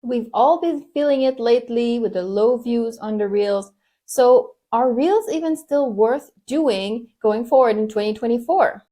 We've all been feeling it lately with the low views on the reels. So are reels even still worth doing going forward in 2024?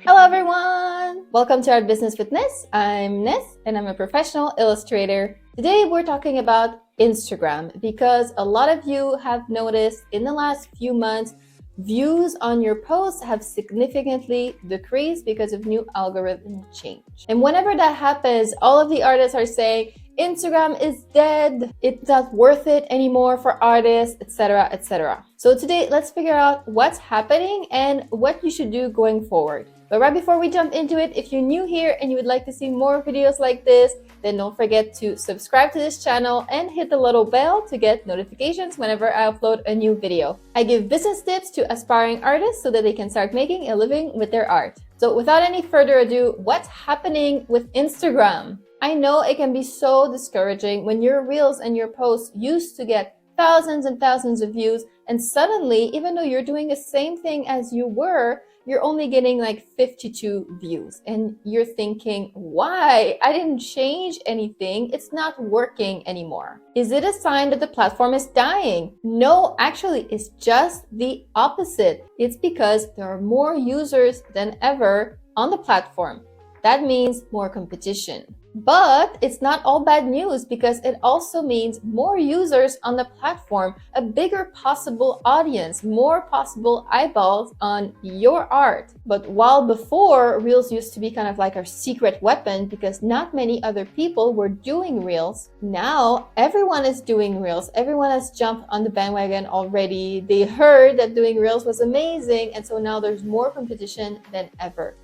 Hello everyone! Welcome to Art Business with Nis. I'm Nis and I'm a professional illustrator. Today we're talking about Instagram because a lot of you have noticed in the last few months views on your posts have significantly decreased because of new algorithm change. And whenever that happens, all of the artists are saying Instagram is dead, it's not worth it anymore for artists, etc., etc. So today, let's figure out what's happening and what you should do going forward. But right before we jump into it, if you're new here and you would like to see more videos like this, then don't forget to subscribe to this channel and hit the little bell to get notifications whenever I upload a new video. I give business tips to aspiring artists so that they can start making a living with their art. So without any further ado, what's happening with Instagram? I know it can be so discouraging when your reels and your posts used to get thousands and thousands of views, and suddenly, even though you're doing the same thing as you were, you're only getting like 52 views. And you're thinking, why? I didn't change anything. It's not working anymore. Is it a sign that the platform is dying? No, actually, it's just the opposite. It's because there are more users than ever on the platform. That means more competition. But it's not all bad news because it also means more users on the platform, a bigger possible audience, more possible eyeballs on your art. But while before, Reels used to be kind of like our secret weapon because not many other people were doing Reels, now everyone is doing Reels. Everyone has jumped on the bandwagon already. They heard that doing Reels was amazing, and so now there's more competition than ever.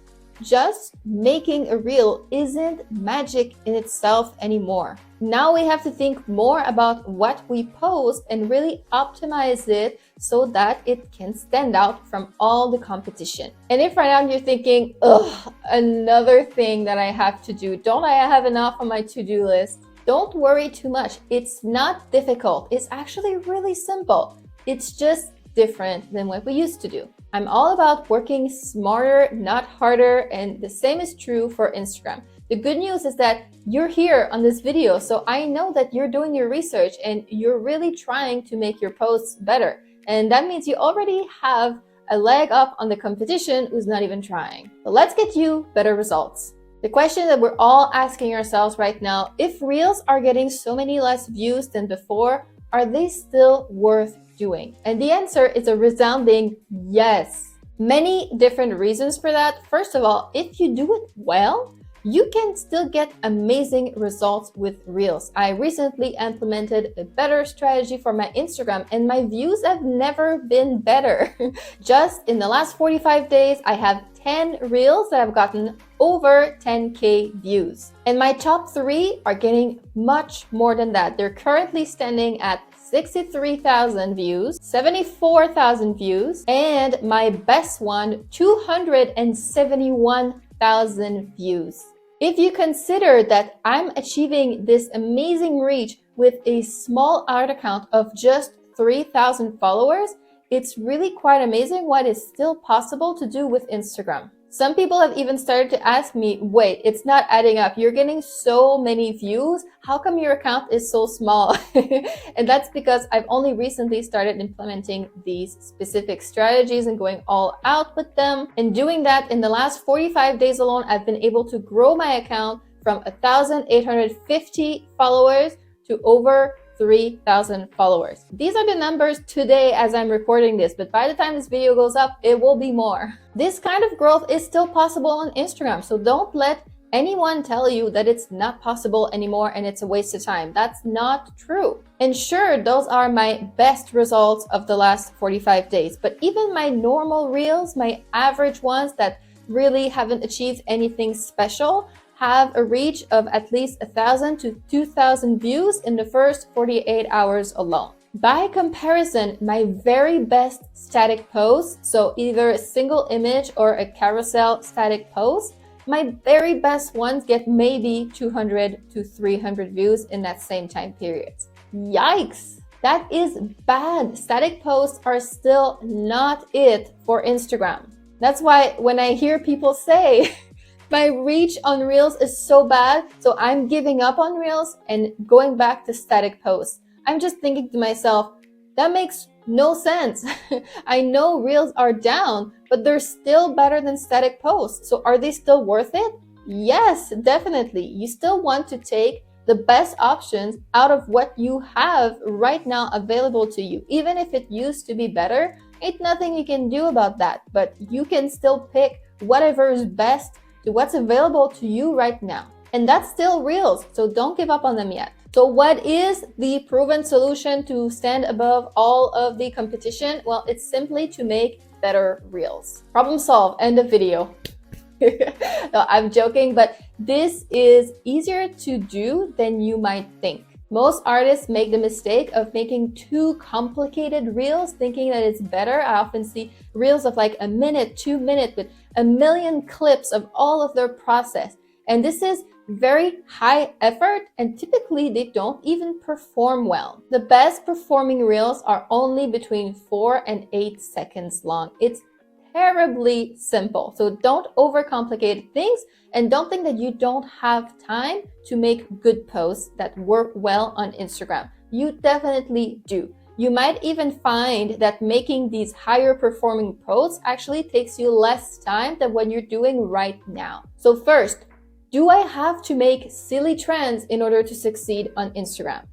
Just making a reel isn't magic in itself anymore. Now we have to think more about what we post and really optimize it so that it can stand out from all the competition. And if right now you're thinking, ugh, another thing that I have to do, don't I have enough on my to-do list? Don't worry too much. It's not difficult. It's actually really simple. It's just different than what we used to do. I'm all about working smarter, not harder, and the same is true for Instagram. The good news is that you're here on this video, so I know that you're doing your research and you're really trying to make your posts better. And that means you already have a leg up on the competition who's not even trying. So let's get you better results. The question that we're all asking ourselves right now, if Reels are getting so many less views than before, are they still worth doing? And the answer is a resounding yes. Many different reasons for that. First of all, if you do it well, you can still get amazing results with Reels. I recently implemented a better strategy for my Instagram and my views have never been better. Just in the last 45 days, I have 10 Reels that have gotten over 10K views. And my top 3 are getting much more than that. They're currently standing at 63,000 views, 74,000 views, and my best one, 271,000 views. If you consider that I'm achieving this amazing reach with a small art account of just 3,000 followers, it's really quite amazing what is still possible to do with Instagram. Some people have even started to ask me, wait, it's not adding up. You're getting so many views. How come your account is so small? And that's because I've only recently started implementing these specific strategies and going all out with them. And doing that in the last 45 days alone, I've been able to grow my account from 1,850 followers to over 3,000 followers. These are the numbers today as I'm recording this, but by the time this video goes up, it will be more. This kind of growth is still possible on Instagram, so don't let anyone tell you that it's not possible anymore and it's a waste of time. That's not true. And sure, those are my best results of the last 45 days, but even my normal reels, my average ones that really haven't achieved anything special, have a reach of at least 1,000 to 2,000 views in the first 48 hours alone. By comparison, my very best static post, so either a single image or a carousel static post, my very best ones get maybe 200 to 300 views in that same time period. Yikes! That is bad. Static posts are still not it for Instagram. That's why when I hear people say, my reach on Reels is so bad, so I'm giving up on Reels and going back to static posts, I'm just thinking to myself, that makes no sense. I know Reels are down, but they're still better than static posts. So are they still worth it? Yes, definitely. You still want to take the best options out of what you have right now available to you. Even if it used to be better, ain't nothing you can do about that, but you can still pick whatever is best to what's available to you right now. And that's still Reels, so don't give up on them yet. So what is the proven solution to stand above all of the competition? Well, it's simply to make better Reels. Problem solved, end of video. No, I'm joking, but this is easier to do than you might think. Most artists make the mistake of making too complicated reels, thinking that it's better. I often see reels of like a minute, 2 minutes with a million clips of all of their process. And this is very high effort, and typically they don't even perform well. The best performing reels are only between 4 and 8 seconds long. It's terribly simple. So don't overcomplicate things, and don't think that you don't have time to make good posts that work well on Instagram. You definitely do. You might even find that making these higher performing posts actually takes you less time than what you're doing right now. So first, do I have to make silly trends in order to succeed on Instagram?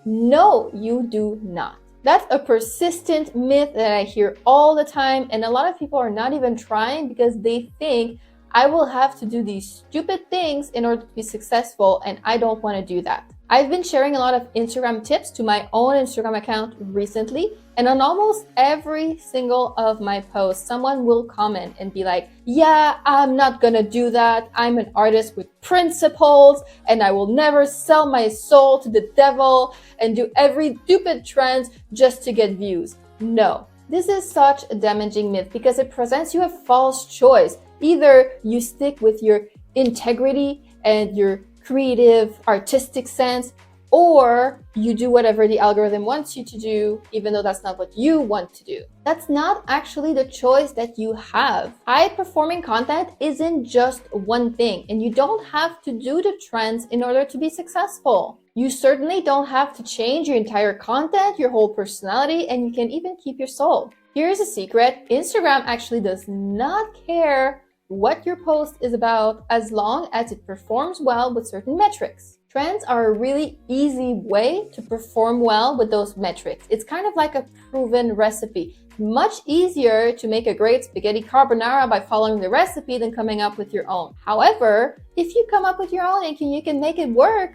No, you do not. That's a persistent myth that I hear all the time, and a lot of people are not even trying because they think I will have to do these stupid things in order to be successful, and I don't want to do that. I've been sharing a lot of Instagram tips to my own Instagram account recently, and on almost every single of my posts, someone will comment and be like, yeah, I'm not gonna do that. I'm an artist with principles, and I will never sell my soul to the devil and do every stupid trend just to get views. No, this is such a damaging myth because it presents you a false choice. Either you stick with your integrity and your creative, artistic sense, or you do whatever the algorithm wants you to do, even though that's not what you want to do. That's not actually the choice that you have. High-performing content isn't just one thing, and you don't have to do the trends in order to be successful. You certainly don't have to change your entire content, your whole personality, and you can even keep your soul. Here's a secret. Instagram actually does not care what your post is about as long as it performs well with certain metrics. Trends are a really easy way to perform well with those metrics. It's kind of like a proven recipe. Much easier to make a great spaghetti carbonara by following the recipe than coming up with your own. However, if you come up with your own and you can make it work,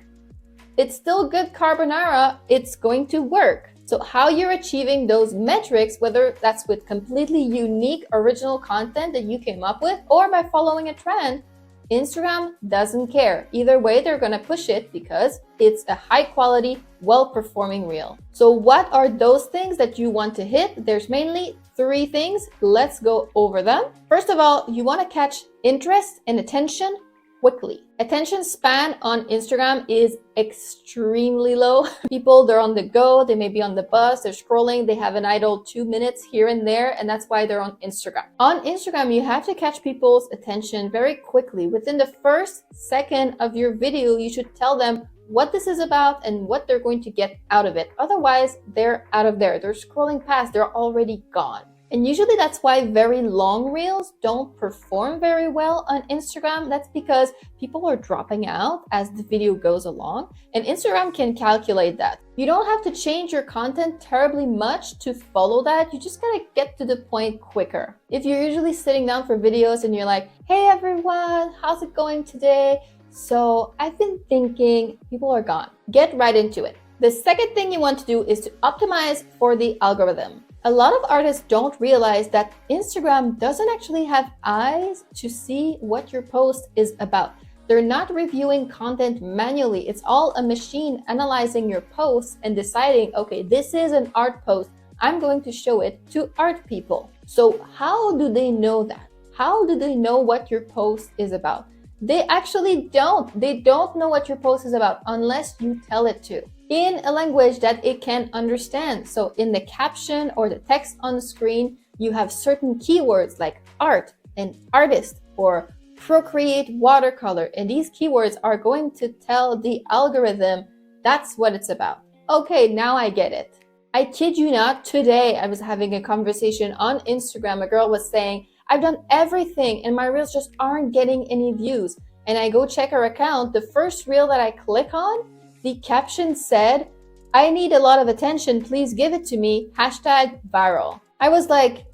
it's still good carbonara, it's going to work. So how you're achieving those metrics, whether that's with completely unique original content that you came up with or by following a trend, Instagram doesn't care. Either way, they're gonna push it because it's a high quality, well-performing reel. So what are those things that you want to hit? There's mainly 3 things. Let's go over them. First of all, you wanna catch interest and attention quickly. Attention span on Instagram is extremely low. People, they're on the go, they may be on the bus, they're scrolling, they have an idle 2 minutes here and there, and that's why they're on Instagram. On Instagram, you have to catch people's attention very quickly. Within the first second of your video, you should tell them what this is about and what they're going to get out of it. Otherwise, they're out of there. They're scrolling past, they're already gone. And usually that's why very long reels don't perform very well on Instagram. That's because people are dropping out as the video goes along, and Instagram can calculate that. You don't have to change your content terribly much to follow that. You just gotta get to the point quicker. If you're usually sitting down for videos and you're like, hey everyone, how's it going today? So I've been thinking, people are gone. Get right into it. The second thing you want to do is to optimize for the algorithm. A lot of artists don't realize that Instagram doesn't actually have eyes to see what your post is about. They're not reviewing content manually. It's all a machine analyzing your posts and deciding, okay, this is an art post. I'm going to show it to art people. So how do they know that? How do they know what your post is about? They actually don't. They don't know what your post is about unless you tell it to, in a language that it can understand. So in the caption or the text on the screen, you have certain keywords like art and artist or procreate watercolor, and these keywords are going to tell the algorithm that's what it's about. Okay, now I get it. I kid you not, today I was having a conversation on Instagram. A girl was saying, I've done everything and my reels just aren't getting any views. And I go check her account. The first reel that I click on, the caption said, I need a lot of attention, please give it to me, #viral. I was like,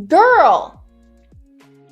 girl,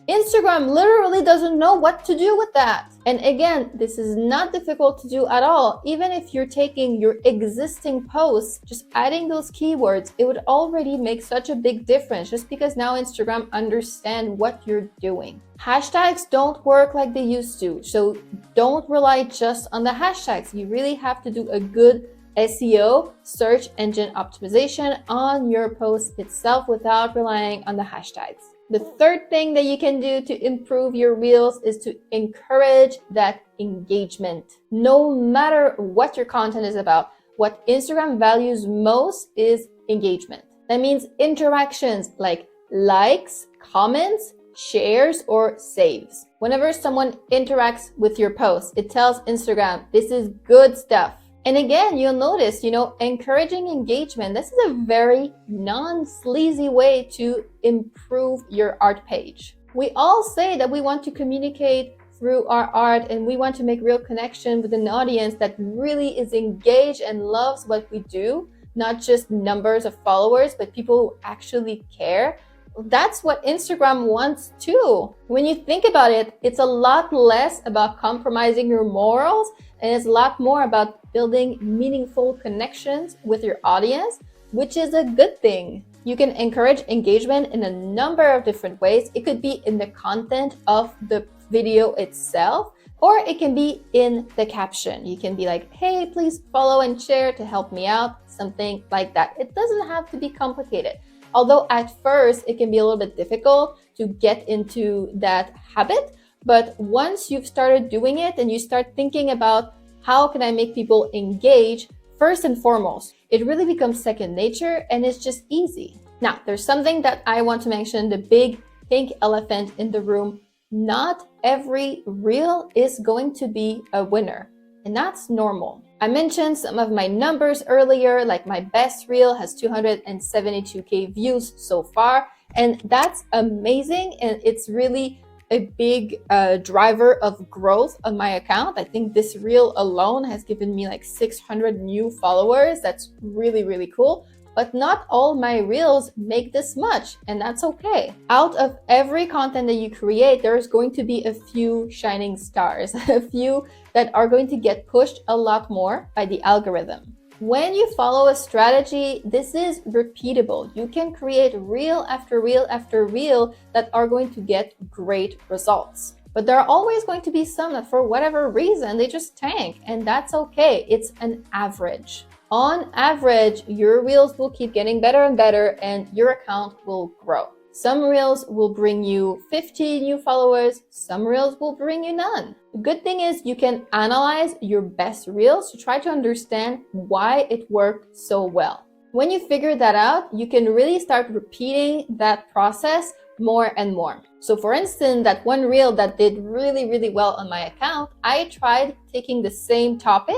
Instagram literally doesn't know what to do with that. And again, this is not difficult to do at all. Even if you're taking your existing posts, just adding those keywords, it would already make such a big difference just because now Instagram understand what you're doing. Hashtags don't work like they used to. So don't rely just on the hashtags. You really have to do a good SEO, search engine optimization, on your post itself without relying on the hashtags. The third thing that you can do to improve your reels is to encourage that engagement. No matter what your content is about, what Instagram values most is engagement. That means interactions like likes, comments, shares, or saves. Whenever someone interacts with your post, it tells Instagram, this is good stuff. And again, you'll notice, encouraging engagement, this is a very non-sleazy way to improve your art page. We all say that we want to communicate through our art and we want to make real connection with an audience that really is engaged and loves what we do, not just numbers of followers, but people who actually care. That's what Instagram wants too. When you think about it, it's a lot less about compromising your morals and it's a lot more about building meaningful connections with your audience, which is a good thing. You can encourage engagement in a number of different ways. It could be in the content of the video itself, or it can be in the caption. You can be like, hey, please follow and share to help me out, something like that. It doesn't have to be complicated. Although at first it can be a little bit difficult to get into that habit, but once you've started doing it and you start thinking about how can I make people engage, first and foremost, it really becomes second nature and it's just easy. Now, there's something that I want to mention, the big pink elephant in the room. Not every reel is going to be a winner, and that's normal. I mentioned some of my numbers earlier, like my best reel has 272K views so far, and that's amazing, and it's really a big driver of growth on my account. I think this reel alone has given me like 600 new followers. That's really, really cool. But not all my reels make this much, and that's okay. Out of every content that you create, there's going to be a few shining stars, a few that are going to get pushed a lot more by the algorithm. When you follow a strategy, this is repeatable. You can create reel after reel after reel that are going to get great results. But there are always going to be some that for whatever reason, they just tank, and that's okay. It's an average. On average, your reels will keep getting better and better and your account will grow. Some reels will bring you 50 new followers, some reels will bring you none. The good thing is you can analyze your best reels to try to understand why it worked so well. When you figure that out, you can really start repeating that process more and more. So for instance, that one reel that did really, really well on my account, I tried taking the same topic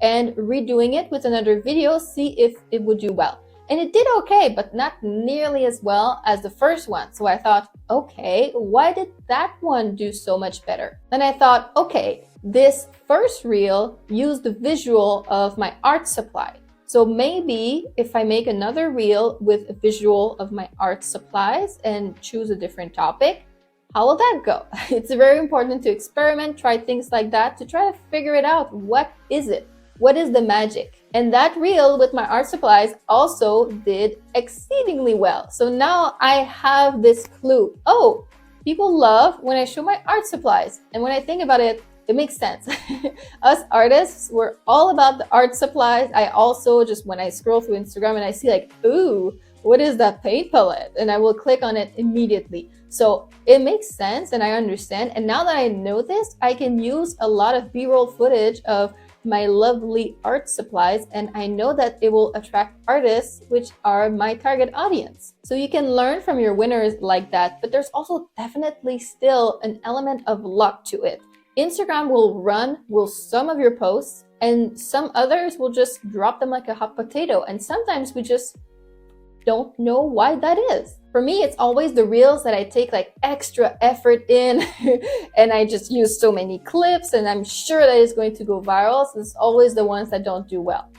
and redoing it with another video, see if it would do well. And it did okay, but not nearly as well as the first one. So I thought, okay, why did that one do so much better? Then I thought, okay, this first reel used the visual of my art supply. So maybe if I make another reel with a visual of my art supplies and choose a different topic, how will that go? It's very important to experiment, try things like that to try to figure it out. What is it? What is the magic? And that reel with my art supplies also did exceedingly well. So now I have this clue. Oh, people love when I show my art supplies. And when I think about it, it makes sense. Us artists, we're all about the art supplies. I also just, when I scroll through Instagram and I see like, ooh, what is that paint palette? And I will click on it immediately. So it makes sense and I understand. And now that I know this, I can use a lot of B-roll footage of my lovely art supplies, and I know that it will attract artists, which are my target audience. So you can learn from your winners like that, but there's also definitely still an element of luck to it. Instagram will some of your posts, and some others will just drop them like a hot potato, and sometimes we just don't know why that is. For me, it's always the reels that I take like extra effort in and I just use so many clips and I'm sure that it's going to go viral. So it's always the ones that don't do well.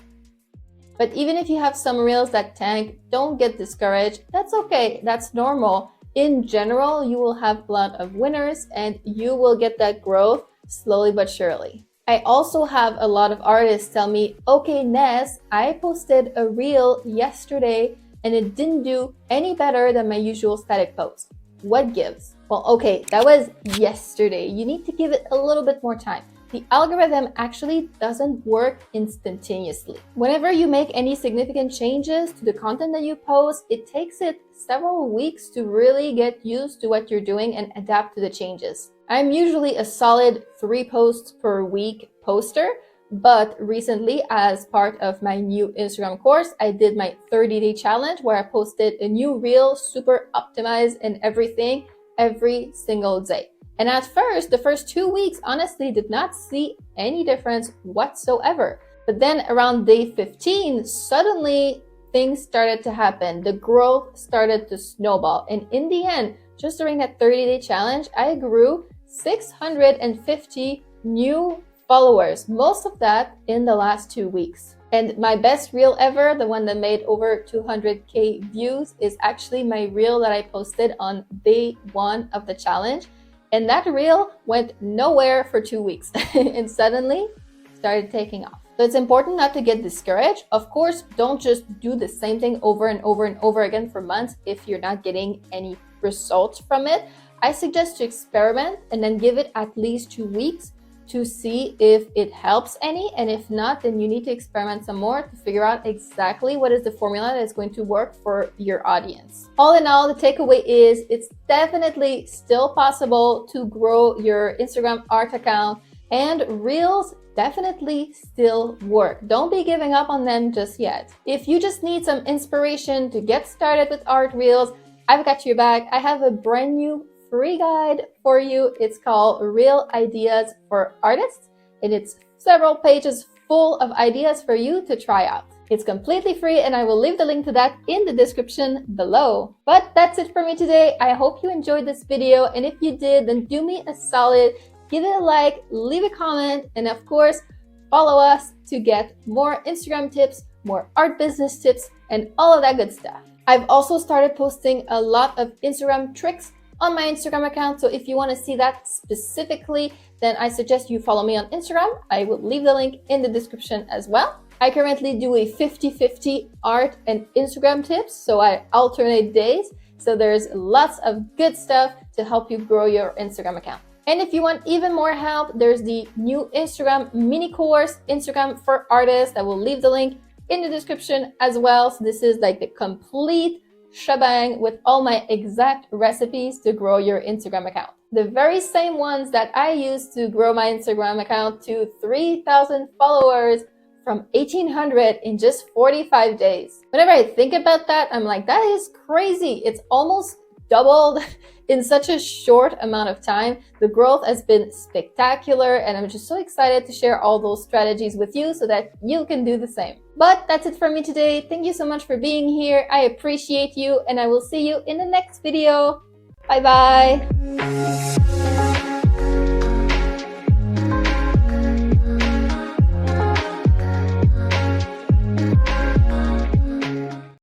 But even if you have some reels that tank, don't get discouraged. That's okay. That's normal. In general, you will have a lot of winners and you will get that growth slowly but surely. I also have a lot of artists tell me, okay, Ness, I posted a reel yesterday and it didn't do any better than my usual static post. What gives? Well, okay, that was yesterday. You need to give it a little bit more time. The algorithm actually doesn't work instantaneously. Whenever you make any significant changes to the content that you post, it takes it several weeks to really get used to what you're doing and adapt to the changes. I'm usually a solid 3 posts per week poster, but recently, as part of my new Instagram course, I did my 30-day challenge where I posted a new reel, super optimized and everything, every single day. And at first, the first 2 weeks, honestly, did not see any difference whatsoever. But then around day 15, suddenly things started to happen. The growth started to snowball. And in the end, just during that 30-day challenge, I grew 650 new followers, most of that in the last 2 weeks. And my best reel ever, the one that made over 200k views, is actually my reel that I posted on day 1 of the challenge. And that reel went nowhere for 2 weeks and suddenly started taking off. So it's important not to get discouraged. Of course, don't just do the same thing over and over and over again for months if you're not getting any results from it. I suggest to experiment and then give it at least 2 weeks to see if it helps any, and if not, then you need to experiment some more to figure out exactly what is the formula that is going to work for your audience. All in all, the takeaway is it's definitely still possible to grow your Instagram art account, and reels definitely still work. Don't be giving up on them just yet. If you just need some inspiration to get started with art reels, I've got your back. I have a brand new free guide for you. It's called Reel Ideas for Artists, and it's several pages full of ideas for you to try out. It's completely free, and I will leave the link to that in the description below. But that's it for me today. I hope you enjoyed this video, and if you did, then do me a solid, give it a like, leave a comment, and of course, follow us to get more Instagram tips, more art business tips, and all of that good stuff. I've also started posting a lot of Instagram tricks on my Instagram account, so if you want to see that specifically, then I suggest you follow me on Instagram. I will leave the link in the description as well. I currently do a 50-50 art and Instagram tips, so I alternate days. So there's lots of good stuff to help you grow your Instagram account. And if you want even more help, there's the new Instagram mini course, Instagram for Artists. I will leave the link in the description as well. So this is like the complete shebang with all my exact recipes to grow your Instagram account. The very same ones that I used to grow my Instagram account to 3,000 followers from 1,800 in just 45 days. Whenever I think about that, I'm like, that is crazy. It's almost doubled in such a short amount of time. The growth has been spectacular, and I'm just so excited to share all those strategies with you so that you can do the same. But that's it for me today. Thank you so much for being here. I appreciate you, and I will see you in the next video. Bye bye.